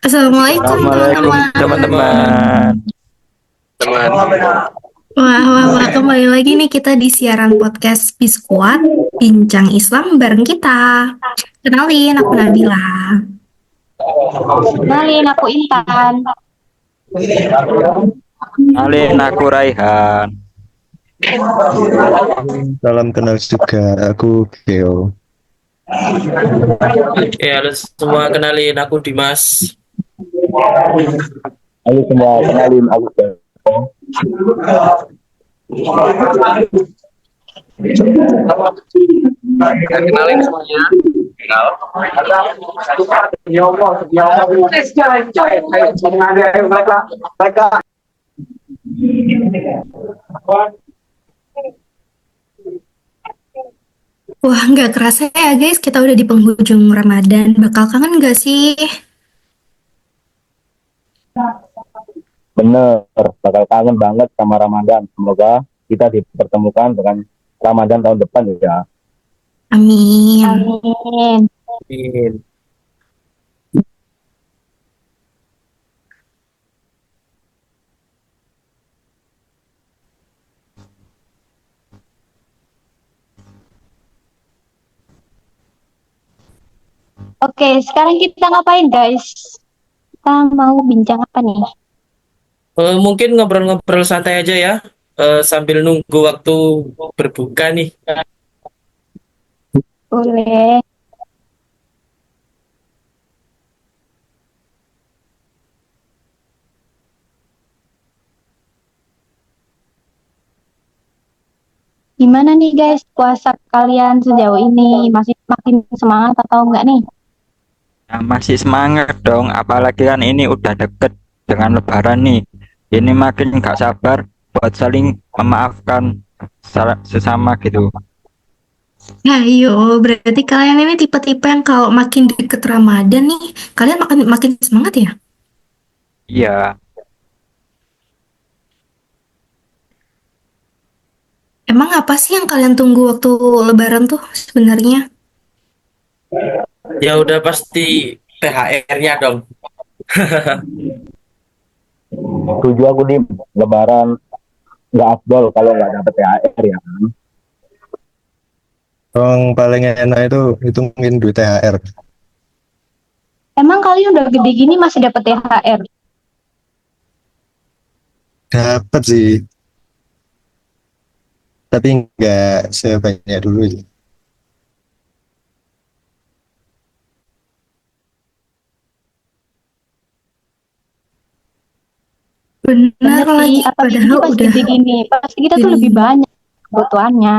Assalamualaikum Assalamualaikum teman-teman. teman-teman. Wah, wah, wah, kembali lagi nih kita di siaran podcast Biskuat Bincang Islam bareng kita. Kenalin, aku Nabila. Kenalin, aku Intan. Alin aku Raihan. Salam kenal juga, aku Geo. Halo semua, kenalin aku Dimas. Halo semua, kenalin aku Bel. Kenalin semuanya. Wah, nggak kerasa ya guys, kita udah di penghujung Ramadan. Bakal kangen nggak sih? Bener, bakal kangen banget sama Ramadan. Semoga kita dipertemukan dengan Ramadan tahun depan ya. Amin. Amin. Amin. Oke, sekarang kita ngapain, guys? Kita mau bincang apa nih? Mungkin ngobrol-ngobrol santai aja ya, sambil nunggu waktu berbuka nih. Boleh. Gimana nih, guys? Puasa kalian sejauh ini masih makin semangat atau enggak nih? Nah, masih semangat dong, apalagi kan ini udah deket dengan Lebaran nih. Ini makin gak sabar buat saling memaafkan sesama gitu. Ayo, berarti kalian ini tipe-tipe yang kalau makin deket Ramadan nih, kalian makin makin semangat ya? Iya, Emang apa sih yang kalian tunggu waktu Lebaran tuh sebenarnya? Ya udah pasti THR-nya dong. Setuju aku nih, Lebaran nggak afdol kalau nggak dapet THR ya kan. Yang paling enak itu hitungin duit THR. Emang kalian udah gede gini masih dapat THR? Dapat sih, tapi nggak sebanyak dulu sih. Bener Bener sih, lagi, apalagi padahal pas udah gede gini. Pasti kita tuh gini. lebih banyak kebutuhannya.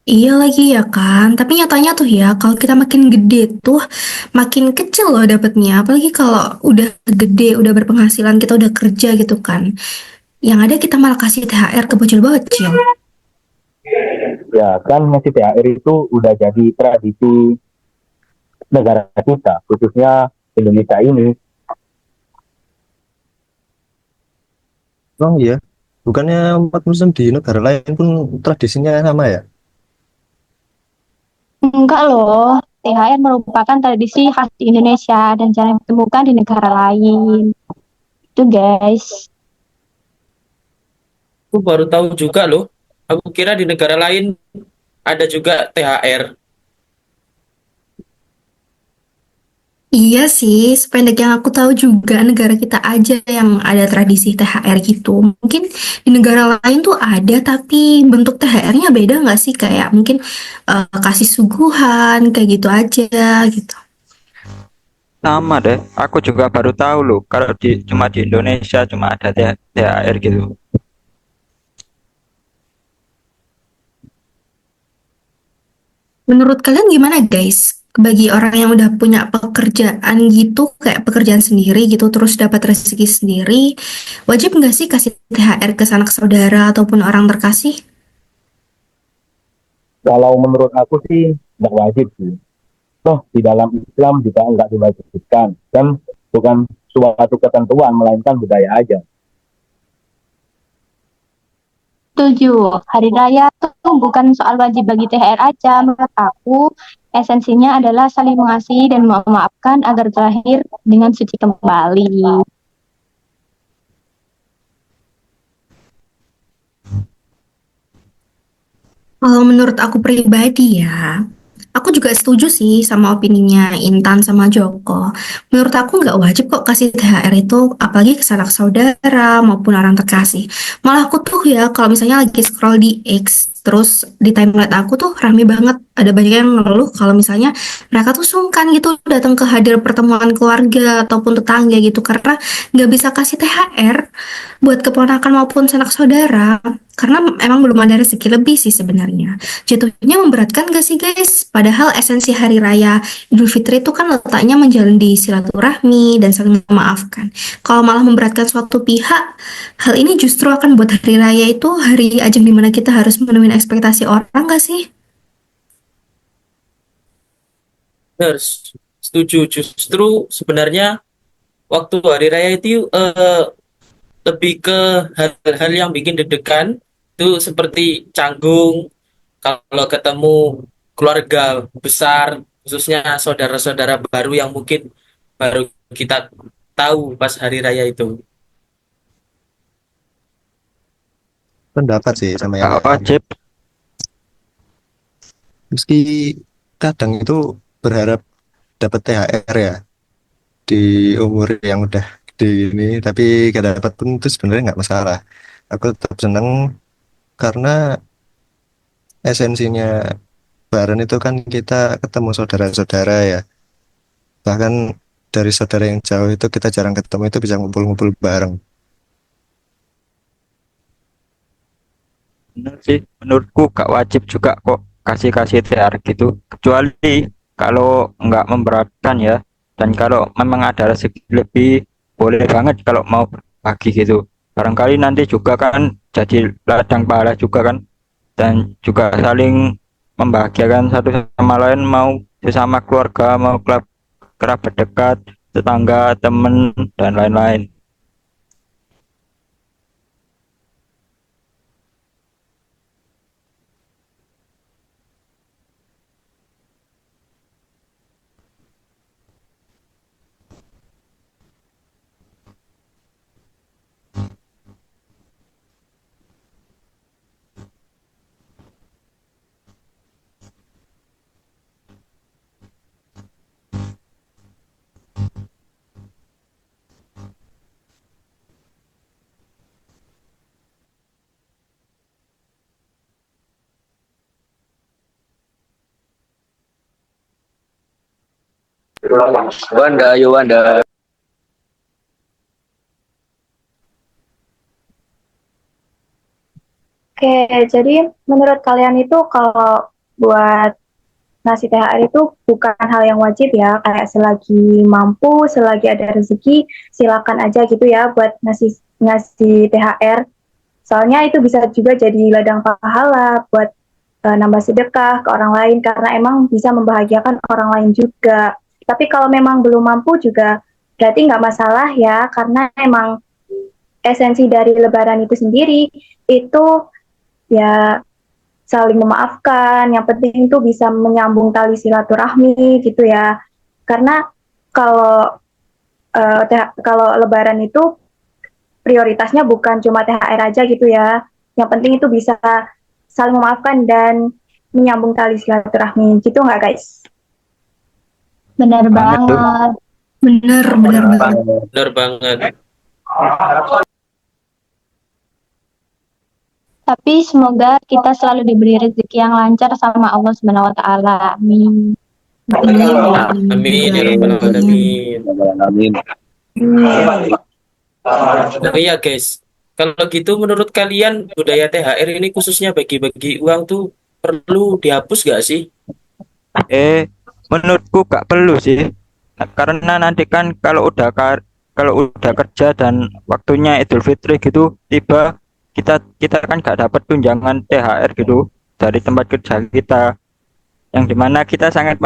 Iya lagi ya kan, tapi nyatanya tuh ya, kalau kita makin gede tuh makin kecil loh dapetnya. Apalagi kalau udah gede, udah berpenghasilan, kita udah kerja gitu kan. Yang ada kita malah kasih THR ke bocil-bocil. Ya kan ngasih THR itu udah jadi tradisi negara kita, khususnya Indonesia ini. Oh iya, bukannya umat Muslim di negara lain pun tradisinya sama ya? Enggak loh, THR merupakan tradisi khas di Indonesia dan jarang ditemukan di negara lain. Itu guys. Aku baru tahu juga loh. Aku kira di negara lain ada juga THR. Iya sih, sependek yang aku tahu juga negara kita aja yang ada tradisi THR gitu. Mungkin di negara lain tuh ada, tapi bentuk THR-nya beda nggak sih? Kayak mungkin kasih suguhan, kayak gitu aja gitu. sama deh. Aku juga baru tahu loh, kalau cuma di Indonesia cuma ada THR gitu. Menurut kalian gimana guys? Bagi orang yang udah punya pekerjaan gitu, kayak pekerjaan sendiri gitu, terus dapat rezeki sendiri, wajib nggak sih kasih THR ke sanak saudara ataupun orang terkasih? Kalau menurut aku sih nggak wajib sih. Toh di dalam Islam juga nggak diwajibkan dan bukan suatu ketentuan melainkan budaya aja. Setuju, hari raya tuh itu bukan soal wajib bagi THR aja. Menurut aku, esensinya adalah saling mengasihi dan memaafkan agar berakhir dengan suci kembali. Kalau menurut aku pribadi ya, aku juga setuju sih sama opininya Intan sama Joko. Menurut aku nggak wajib kok kasih THR itu, apalagi ke sanak saudara maupun orang terkasih. Malah aku tuh ya, kalau misalnya lagi scroll di X, terus di timeline aku tuh rame banget. Ada banyak yang ngeluh kalau misalnya mereka tuh sungkan gitu datang ke hadir pertemuan keluarga ataupun tetangga gitu karena nggak bisa kasih THR buat keponakan maupun sanak saudara. Karena emang belum ada rezeki lebih sih sebenarnya. Jatuhnya memberatkan gak sih guys? Padahal esensi hari raya Idul Fitri itu kan letaknya menjalin di silaturahmi dan saling memaafkan. Kalau malah memberatkan suatu pihak, hal ini justru akan buat hari raya itu hari ajang dimana kita harus memenuhi ekspektasi orang gak sih? Benar, setuju. Justru sebenarnya waktu hari raya itu lebih ke hal-hal yang bikin deg-degan itu seperti canggung kalau ketemu keluarga besar, khususnya saudara-saudara baru yang mungkin baru kita tahu pas hari raya itu. Pendapat sih sama yang Nggak lain. wajib. Meski kadang itu berharap dapat THR ya di umur yang udah gede ini, tapi gak dapat pun itu sebenarnya nggak masalah. Aku tetap seneng karena esensinya Lebaran itu kan kita ketemu saudara-saudara ya. Bahkan dari saudara yang jauh itu kita jarang ketemu itu bisa ngumpul-ngumpul bareng. Bener sih, menurutku gak wajib juga kok kasih-kasih THR gitu. Kecuali kalau nggak memberatkan ya. Dan kalau memang ada rezeki lebih, boleh banget kalau mau berbagi gitu. Barangkali nanti juga kan jadi ladang pahala juga kan. Dan juga saling membahagiakan satu sama lain, mau sesama keluarga, mau kerabat dekat, tetangga, temen, dan lain-lain. Wanda, Yowanda. Oke, jadi menurut kalian itu kalau buat ngasih THR itu bukan hal yang wajib ya, kayak selagi mampu, selagi ada rezeki, silakan aja gitu ya buat ngasih ngasih THR. Soalnya itu bisa juga jadi ladang pahala buat nambah sedekah ke orang lain karena emang bisa membahagiakan orang lain juga. Tapi kalau memang belum mampu juga berarti nggak masalah ya, karena emang esensi dari Lebaran itu sendiri itu ya saling memaafkan. Yang penting tuh bisa menyambung tali silaturahmi gitu ya. Karena kalau kalau Lebaran itu prioritasnya bukan cuma THR aja gitu ya. Yang penting itu bisa saling memaafkan dan menyambung tali silaturahmi gitu nggak guys? Benar Banget tuh. banget. Bener, bener banget. Benar banget. Tapi semoga kita selalu diberi rezeki yang lancar sama Allah Subhanahu wa taala. Amin. Amin ya rabbal alamin. Amin. Nah, iya guys, kalau gitu menurut kalian budaya THR ini khususnya bagi-bagi uang tuh perlu dihapus gak sih? Menurutku gak perlu sih. Nah, karena nanti kan kalau udah kerja dan waktunya Idul Fitri gitu tiba, kita kita kan gak dapat tunjangan THR gitu dari tempat kerja kita, yang dimana kita sangat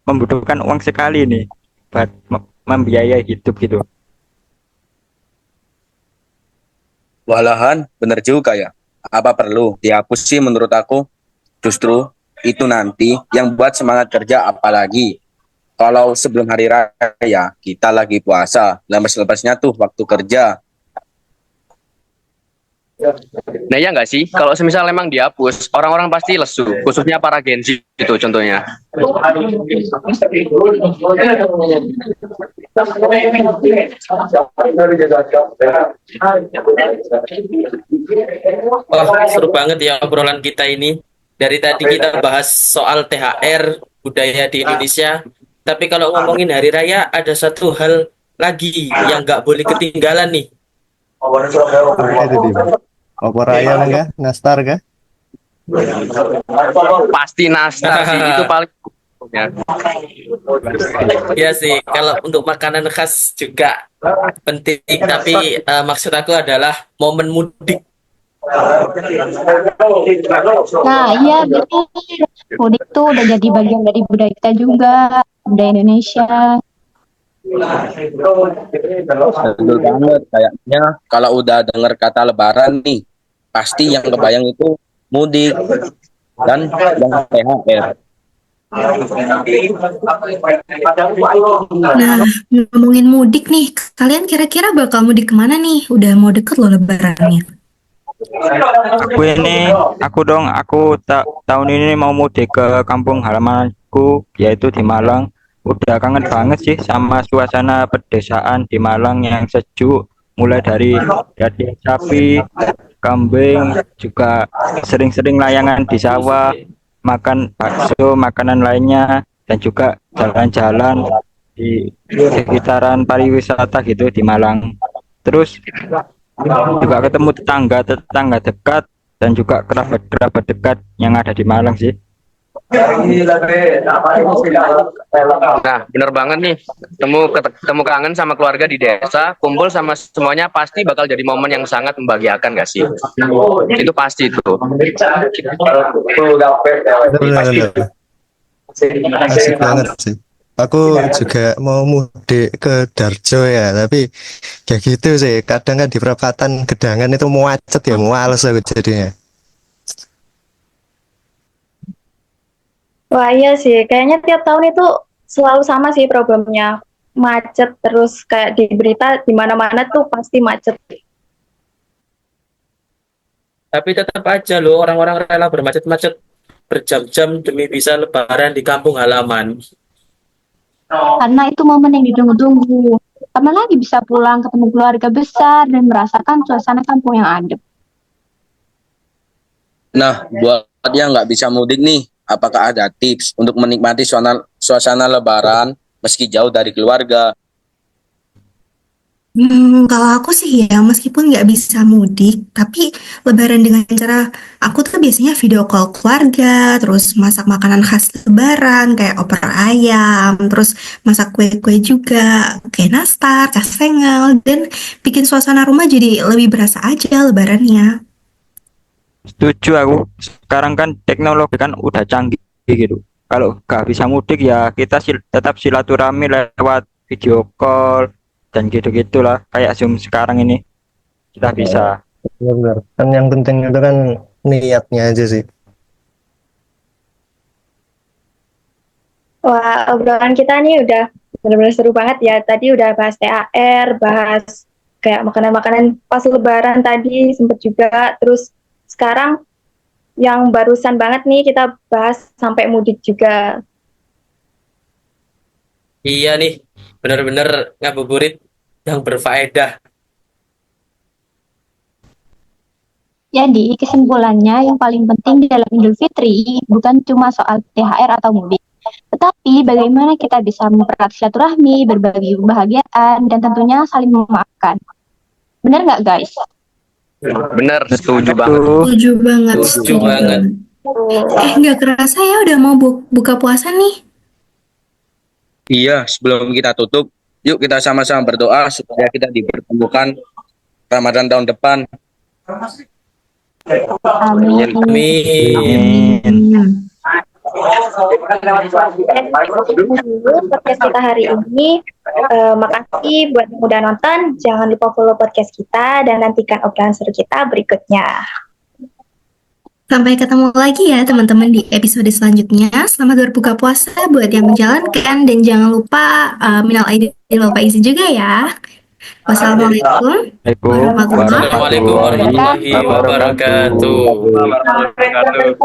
membutuhkan uang sekali nih buat membiayai hidup gitu. Walahan, bener juga ya. Apa perlu dihapus sih menurut aku? Justru itu nanti yang buat semangat kerja, apalagi kalau sebelum hari raya kita lagi puasa, lepas-lepasnya tuh waktu kerja. Nah ya nggak sih, kalau semisal memang dihapus, orang-orang pasti lesu, khususnya para Gen Z itu contohnya. Wah, seru banget ya obrolan kita ini. Dari tadi kita bahas soal THR, budaya di Indonesia. Tapi kalau ngomongin hari raya, ada satu hal lagi yang nggak boleh ketinggalan nih. Apa itu Dim? Opor ayam kah? Nastar kah? Pasti nastar sih, itu paling ya. Ya sih, kalau untuk makanan khas juga penting. Tapi maksud aku adalah momen mudik. Nah, iya betul. Mudik tuh udah jadi bagian dari budaya kita juga, budaya Indonesia. Betul banget, kayaknya kalau udah dengar kata lebaran nih, pasti yang kebayang itu mudik dan yang THR. Nah, ngomongin mudik nih, kalian kira-kira bakal mudik kemana nih? Udah mau deket loh lebarannya. Aku tahun ini mau mudik ke kampung halamanku, yaitu di Malang. Udah kangen banget sih sama suasana pedesaan di Malang yang sejuk, mulai dari daging sapi, kambing, juga sering-sering layangan di sawah, makan bakso, makanan lainnya, dan juga jalan-jalan di sekitaran pariwisata gitu di Malang. Terus juga ketemu tetangga dekat dan juga kerabat-kerabat dekat yang ada di Malang sih. Nah, bener banget nih. Ketemu kangen sama keluarga di desa, kumpul sama semuanya pasti bakal jadi momen yang sangat membahagiakan gak sih? Itu pasti tuh. Benar-benar. Asik banget sih. Aku juga mau mudik ke Darjo ya, tapi kayak gitu sih. Kadang kan di perapatan Gedangan itu macet ya, males aku jadinya. Wah iya sih, kayaknya tiap tahun itu selalu sama sih problemnya. Macet terus kayak di berita di mana-mana tuh pasti macet. Tapi tetap aja loh orang-orang rela bermacet-macet berjam-jam demi bisa lebaran di kampung halaman. Karena itu momen yang ditunggu-tunggu. Kapan lagi bisa pulang ketemu keluarga besar dan merasakan suasana kampung yang adem. Nah, buat yang nggak bisa mudik nih, apakah ada tips untuk menikmati suasana lebaran meski jauh dari keluarga? Kalau aku sih ya, meskipun nggak bisa mudik, tapi lebaran dengan cara aku tuh biasanya video call keluarga, terus masak makanan khas lebaran kayak opor ayam, terus masak kue-kue juga, kayak nastar, kastengel, dan bikin suasana rumah jadi lebih berasa aja lebarannya. Setuju aku. Sekarang kan teknologi kan udah canggih gitu. Kalau nggak bisa mudik ya kita tetap silaturahmi lewat video call dan gitu-gitulah. Kayak Zoom sekarang ini kita bisa. Benar. Kan yang penting itu kan niatnya aja sih. Wah, obrolan kita nih udah benar-benar seru banget ya. Tadi udah bahas THR, bahas kayak makanan-makanan pas lebaran tadi sempet juga. Terus sekarang yang barusan banget nih kita bahas sampai mudik juga. Iya nih, benar-benar ngabuburit yang berfaedah. Jadi, kesimpulannya yang paling penting dalam Idul Fitri bukan cuma soal THR atau mudik, tetapi bagaimana kita bisa mempererat silaturahmi, berbagi kebahagiaan, dan tentunya saling memaafkan. Benar nggak, guys? Bener, setuju banget. Setuju banget, Setuju setuju banget. banget. Nggak kerasa ya udah mau buka puasa nih. Iya, sebelum kita tutup, yuk kita sama-sama berdoa supaya kita dipertemukan Ramadan tahun depan. Amin. Amin. Amin. Dulu podcast kita hari ini. Makasih buat yang udah nonton. Jangan lupa follow podcast kita dan nantikan obrolan seru kita berikutnya. Sampai ketemu lagi ya teman-teman di episode selanjutnya. Selamat berbuka puasa buat yang menjalankan dan jangan lupa minal aidin wal faizin juga ya. Wassalamualaikum warahmatullahi Assalamualaikum warahmatullahi wabarakatuh. Wabarakatuh.